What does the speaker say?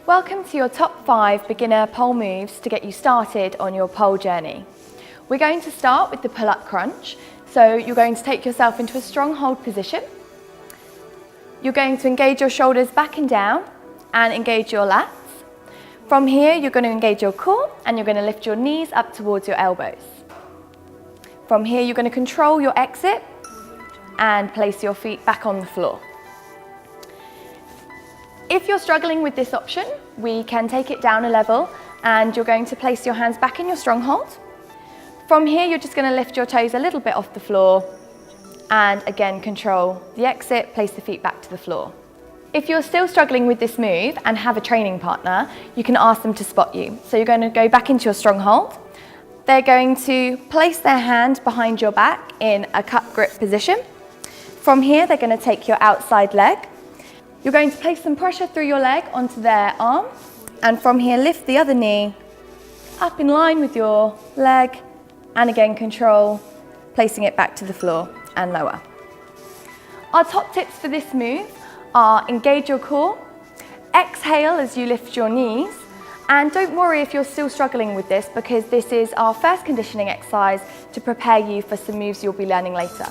Welcome to your top 5 beginner pole moves to get you started on your pole journey. We're going to start with the pull-up crunch. So you're going to take yourself into a strong hold position. You're going to engage your shoulders back and down and engage your lats. From here, you're going to engage your core and you're going to lift your knees up towards your elbows. From here, you're going to control your exit and place your feet back on the floor. If you're struggling with this option, we can take it down a level and you're going to place your hands back in your strong hold. From here, you're just going to lift your toes a little bit off the floor and again control the exit, place the feet back to the floor. If you're still struggling with this move and have a training partner, you can ask them to spot you. So you're going to go back into your strong hold. They're going to place their hand behind your back in a cup grip position. From here, they're going to take your outside leg. You're going to place some pressure through your leg onto their arm, and from here lift the other knee up in line with your leg and again control placing it back to the floor and lower. Our top tips for this move are engage your core, exhale as you lift your knees, and don't worry if you're still struggling with this because this is our first conditioning exercise to prepare you for some moves you'll be learning later.